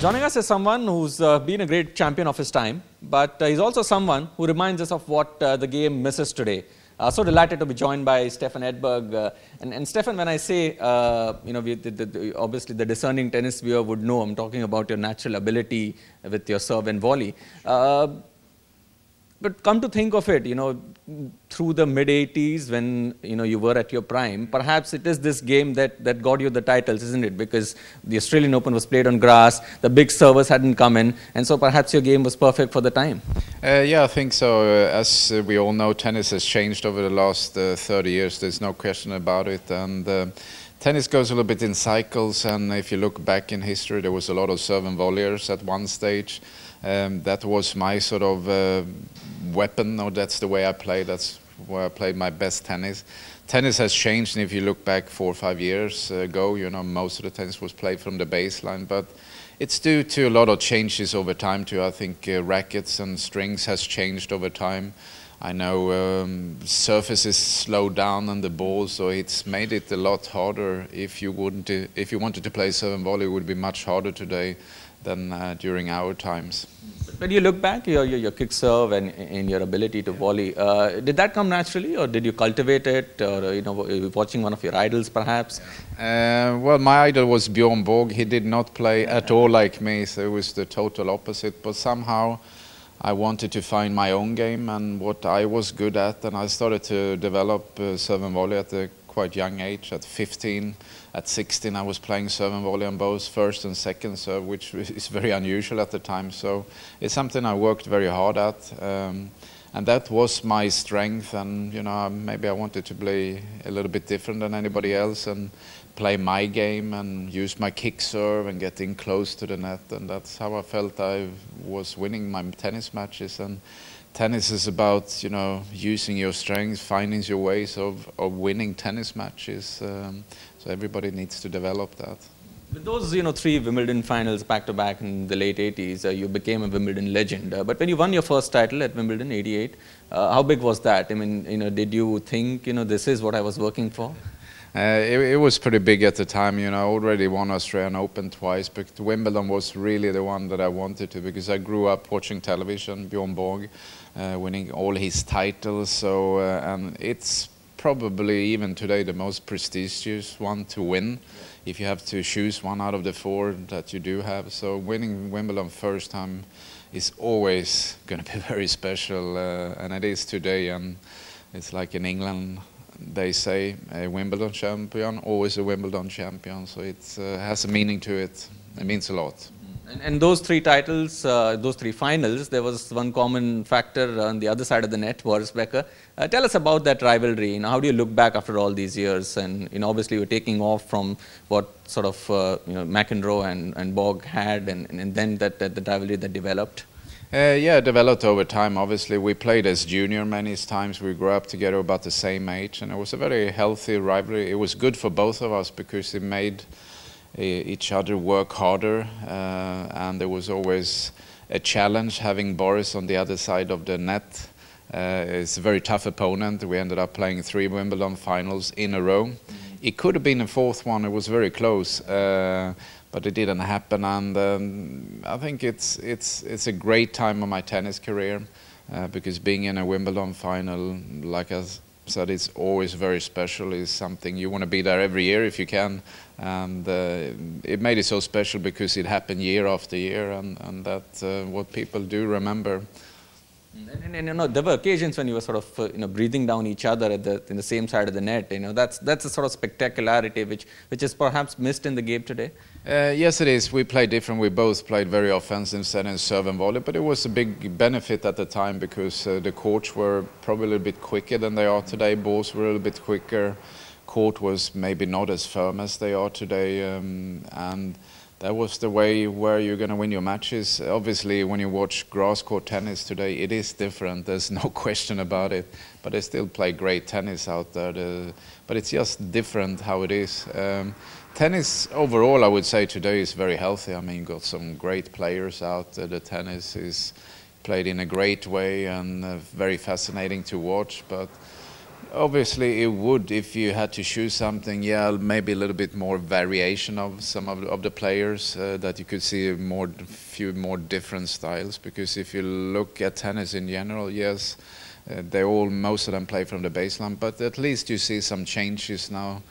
Joining us is someone who's been a great champion of his time, but he's also someone who reminds us of what the game misses today. So delighted to be joined by Stefan Edberg. And Stefan, when I say, obviously the discerning tennis viewer would know, I'm talking about your natural ability with your serve and volley. But come to think of it, through the mid-80s when, you were at your prime, perhaps it is this game that got you the titles, isn't it? Because the Australian Open was played on grass, the big servers hadn't come in, and so perhaps your game was perfect for the time. Yeah, I think so. As we all know, tennis has changed over the last 30 years. There's no question about it. And tennis goes a little bit in cycles, and if you look back in history, there was a lot of serve and volleyers at one stage. That was my sort of weapon, or that's the way I played. That's where I played my best tennis. Tennis has changed, and if you look back 4 or 5 years ago, most of the tennis was played from the baseline. But it's due to a lot of changes over time too. I think rackets and strings has changed over time. I know surfaces slowed down on the ball, so it's made it a lot harder. If you wanted to play serve and volley, it would be much harder today than during our times. When you look back, your kick serve and your ability to volley, did that come naturally, or did you cultivate it, or watching one of your idols perhaps? Well, my idol was Bjorn Borg. He did not play at all like me, so it was the total opposite. But somehow I wanted to find my own game and what I was good at, and I started to develop serve and volley at a quite young age. At 15, at 16, I was playing serve and volley on both first and second serve, which is very unusual at the time. So it's something I worked very hard at, and that was my strength. And maybe I wanted to play a little bit different than anybody else and play my game and use my kick serve and get in close to the net. And that's how I felt I was winning my tennis matches. And tennis is about, using your strengths, finding your ways of winning tennis matches. So everybody needs to develop that. With those, 3 Wimbledon finals back-to-back in the late 80s, you became a Wimbledon legend. But when you won your first title at Wimbledon, 88, how big was that? I mean, did you think, this is what I was working for? It was pretty big at the time. I already won Australian Open twice, but Wimbledon was really the one that I wanted to, because I grew up watching television, Bjorn Borg, winning all his titles. So, and it's probably even today the most prestigious one to win, if you have to choose one out of the 4 that you do have. So winning Wimbledon first time is always going to be very special, and it is today. And it's like in England, they say a Wimbledon champion, always a Wimbledon champion. So it has a meaning to it. It means a lot. And those 3 titles, those 3 finals, there was one common factor on the other side of the net, Boris Becker. Tell us about that rivalry. How do you look back after all these years? And obviously you're taking off from what sort of McEnroe and Borg had, and then the rivalry that developed. Yeah, it developed over time. Obviously, we played as junior many times. We grew up together about the same age, and it was a very healthy rivalry. It was good for both of us because it made each other work harder, and there was always a challenge having Boris on the other side of the net. It's a very tough opponent. We ended up playing 3 Wimbledon finals in a row. It could have been a 4th one. It was very close. But it didn't happen, and I think it's a great time of my tennis career, because being in a Wimbledon final, like I said, it's always very special. It's something you want to be there every year if you can, and it made it so special because it happened year after year, and that's what people do remember. And there were occasions when you were sort of breathing down each other in the same side of the net. That's a sort of spectacularity which is perhaps missed in the game today. Yes, it is. We played different. We both played very offensive instead of serve and volley, but it was a big benefit at the time because the courts were probably a little bit quicker than they are today. Balls were a little bit quicker. Court was maybe not as firm as they are today, and that was the way where you're going to win your matches. Obviously, when you watch grass court tennis today, it is different. There's no question about it. But they still play great tennis out there. But it's just different how it is. Tennis overall, I would say today is very healthy. I mean, you've got some great players out there. The tennis is played in a great way and very fascinating to watch. But Obviously, it would if you had to choose something. Yeah, maybe a little bit more variation of some of the players, that you could see few more different styles. Because if you look at tennis in general, yes, most of them play from the baseline, but at least you see some changes now,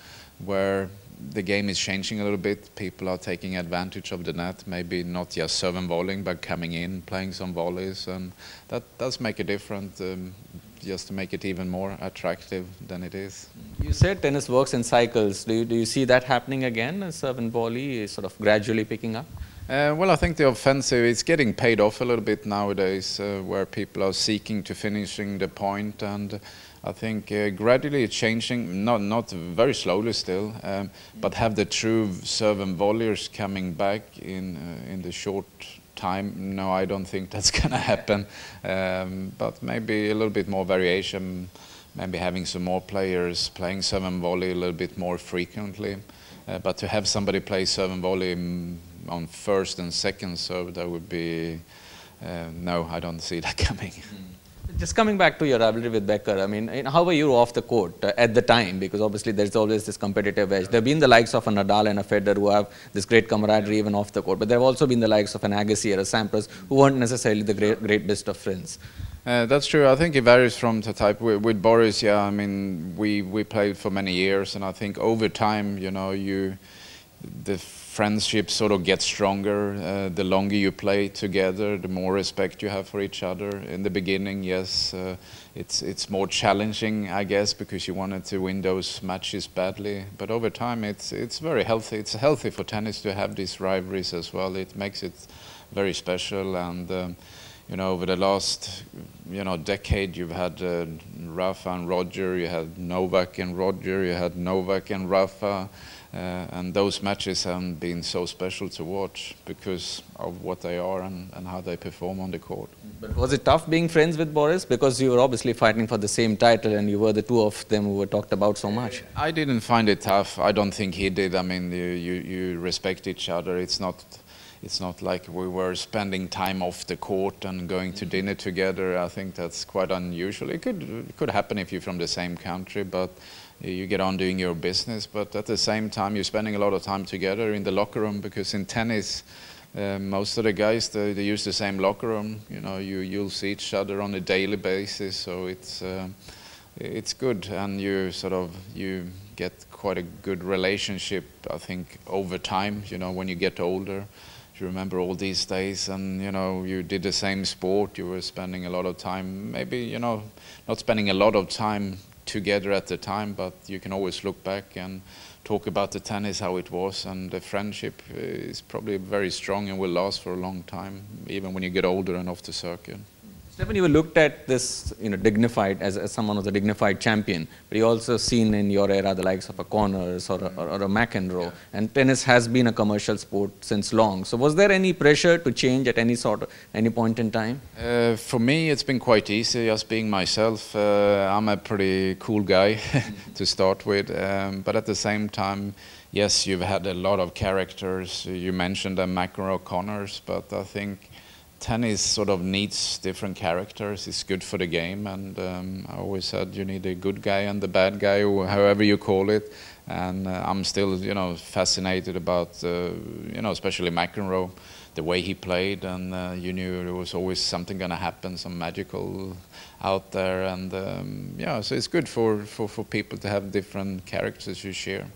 where the game is changing a little bit. People are taking advantage of the net, maybe not just serve and volleying, but coming in, playing some volleys, and that does make a difference. Just to make it even more attractive than it is. You said tennis works in cycles. Do you see that happening again? Serve and volley is sort of gradually picking up? Well, I think the offensive is getting paid off a little bit nowadays, where people are seeking to finishing the point, and I think gradually it's changing, not very slowly still, but have the true serve and volleyers coming back in the short time. No, I don't think that's going to happen, but maybe a little bit more variation, maybe having some more players playing serve and volley a little bit more frequently, but to have somebody play serve and volley on first and second serve, that would be, no, I don't see that coming. Just coming back to your rivalry with Becker, I mean, how were you off the court at the time? Because obviously there's always this competitive edge. There have been the likes of a Nadal and a Federer who have this great camaraderie even off the court, but there have also been the likes of an Agassi or a Sampras who weren't necessarily the great best of friends. That's true. I think it varies from the type. With Boris, yeah, I mean, we played for many years, and I think over time, you know, the friendship sort of gets stronger. The longer you play together, the more respect you have for each other. In the beginning, yes, it's more challenging, I guess, because you wanted to win those matches badly. But over time, it's very healthy. It's healthy for tennis to have these rivalries as well. It makes it very special. And you know, over the last decade, you've had Rafa and Roger. You had Novak and Roger. You had Novak and Rafa. And those matches haven't been so special to watch because of what they are and how they perform on the court. But was it tough being friends with Boris? Because you were obviously fighting for the same title and you were the two of them who were talked about so much. I didn't find it tough. I don't think he did. I mean, you respect each other. It's not like we were spending time off the court and going to dinner together. I think that's quite unusual. It could happen if you're from the same country, but you get on doing your business. But at the same time, you're spending a lot of time together in the locker room, because in tennis, most of the guys, they use the same locker room. You know, you'll see each other on a daily basis, so it's good, and you get quite a good relationship, I think, over time. You know, when you get older, you remember all these days, and you know, you did the same sport. You were spending a lot of time, maybe, not spending a lot of time together at the time, but you can always look back and talk about the tennis, how it was, and the friendship is probably very strong and will last for a long time, even when you get older and off the circuit. Stefan, you were looked at this, dignified as someone who's a dignified champion, but you also seen in your era the likes of a Connors or a McEnroe, yeah. And tennis has been a commercial sport since long. So was there any pressure to change at any point in time? For me, it's been quite easy, just being myself. I'm a pretty cool guy to start with, but at the same time, yes, you've had a lot of characters. You mentioned McEnroe, Connors, but I think tennis sort of needs different characters. It's good for the game, and I always said you need a good guy and the bad guy, or however you call it. And I'm still, fascinated about, especially McEnroe, the way he played, and you knew there was always something going to happen, some magical out there, and so it's good for people to have different characters you share.